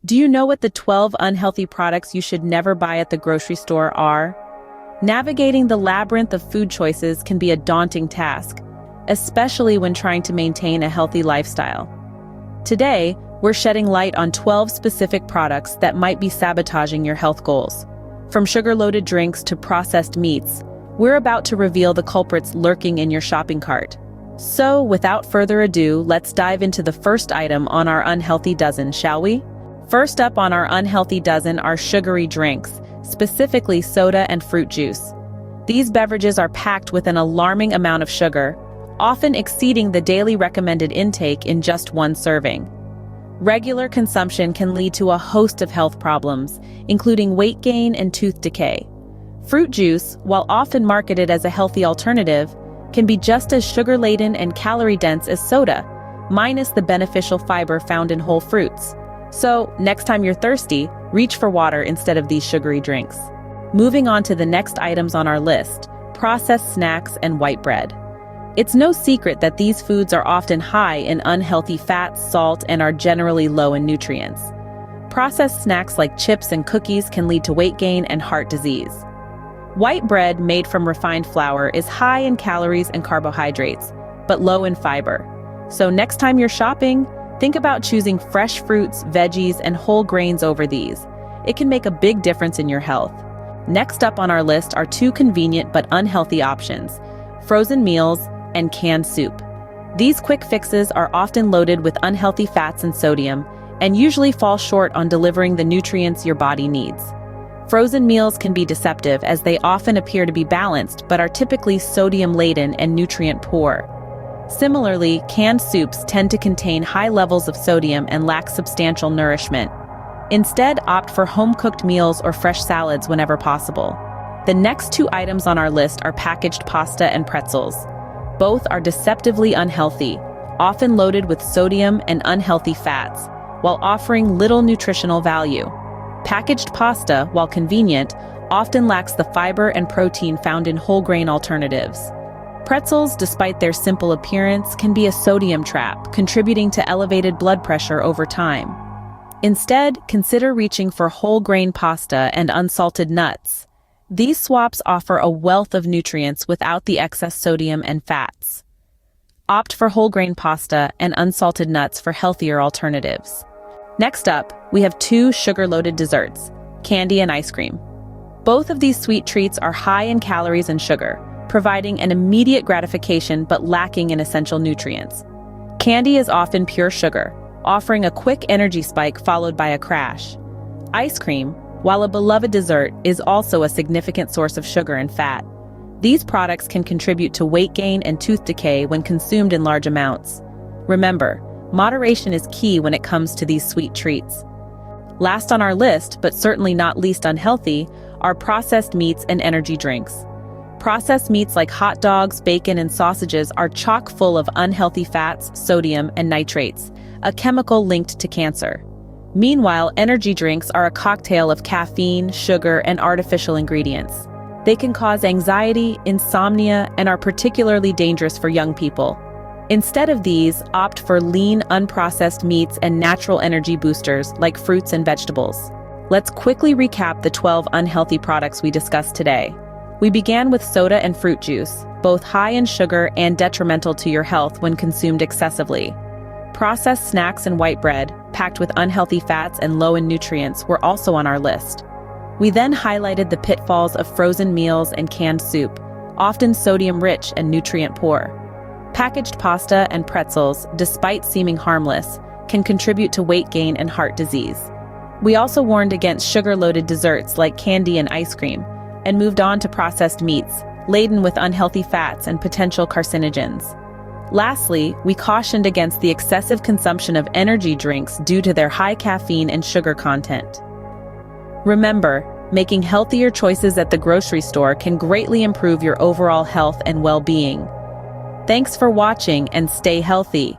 Do you know what the 12 unhealthy products you should never buy at the grocery store are? Navigating the labyrinth of food choices can be a daunting task, especially when trying to maintain a healthy lifestyle. Today, we're shedding light on 12 specific products that might be sabotaging your health goals. From sugar-loaded drinks to processed meats, we're about to reveal the culprits lurking in your shopping cart. So, without further ado, let's dive into the first item on our unhealthy dozen, shall we? First up on our unhealthy dozen are sugary drinks, specifically soda and fruit juice. These beverages are packed with an alarming amount of sugar, often exceeding the daily recommended intake in just one serving. Regular consumption can lead to a host of health problems, including weight gain and tooth decay. Fruit juice, while often marketed as a healthy alternative, can be just as sugar-laden and calorie-dense as soda, minus the beneficial fiber found in whole fruits. So, next time you're thirsty, reach for water instead of these sugary drinks. Moving on to the next items on our list, processed snacks and white bread. It's no secret that these foods are often high in unhealthy fats, salt, and are generally low in nutrients. Processed snacks like chips and cookies can lead to weight gain and heart disease. White bread made from refined flour is high in calories and carbohydrates, but low in fiber. So next time you're shopping, think about choosing fresh fruits, veggies, and whole grains over these. It can make a big difference in your health. Next up on our list are two convenient but unhealthy options: frozen meals and canned soup. These quick fixes are often loaded with unhealthy fats and sodium, and usually fall short on delivering the nutrients your body needs. Frozen meals can be deceptive as they often appear to be balanced but are typically sodium-laden and nutrient-poor. Similarly, canned soups tend to contain high levels of sodium and lack substantial nourishment. Instead, opt for home-cooked meals or fresh salads whenever possible. The next two items on our list are packaged pasta and pretzels. Both are deceptively unhealthy, often loaded with sodium and unhealthy fats, while offering little nutritional value. Packaged pasta, while convenient, often lacks the fiber and protein found in whole grain alternatives. Pretzels, despite their simple appearance, can be a sodium trap, contributing to elevated blood pressure over time. Instead, consider reaching for whole grain pasta and unsalted nuts. These swaps offer a wealth of nutrients without the excess sodium and fats. Opt for whole grain pasta and unsalted nuts for healthier alternatives. Next up, we have two sugar-loaded desserts, candy and ice cream. Both of these sweet treats are high in calories and sugar, providing an immediate gratification but lacking in essential nutrients. Candy is often pure sugar, offering a quick energy spike followed by a crash. Ice cream, while a beloved dessert, is also a significant source of sugar and fat. These products can contribute to weight gain and tooth decay when consumed in large amounts. Remember, moderation is key when it comes to these sweet treats. Last on our list, but certainly not least unhealthy, are processed meats and energy drinks. Processed meats like hot dogs, bacon, and sausages are chock full of unhealthy fats, sodium, and nitrates, a chemical linked to cancer. Meanwhile, energy drinks are a cocktail of caffeine, sugar, and artificial ingredients. They can cause anxiety, insomnia, and are particularly dangerous for young people. Instead of these, opt for lean, unprocessed meats and natural energy boosters like fruits and vegetables. Let's quickly recap the 12 unhealthy products we discussed today. We began with soda and fruit juice, both high in sugar and detrimental to your health when consumed excessively. Processed snacks and white bread, packed with unhealthy fats and low in nutrients, were also on our list. We then highlighted the pitfalls of frozen meals and canned soup, often sodium-rich and nutrient-poor. Packaged pasta and pretzels, despite seeming harmless, can contribute to weight gain and heart disease. We also warned against sugar-loaded desserts like candy and ice cream, and moved on to processed meats, laden with unhealthy fats and potential carcinogens. Lastly, we cautioned against the excessive consumption of energy drinks due to their high caffeine and sugar content. Remember, making healthier choices at the grocery store can greatly improve your overall health and well-being. Thanks for watching and stay healthy.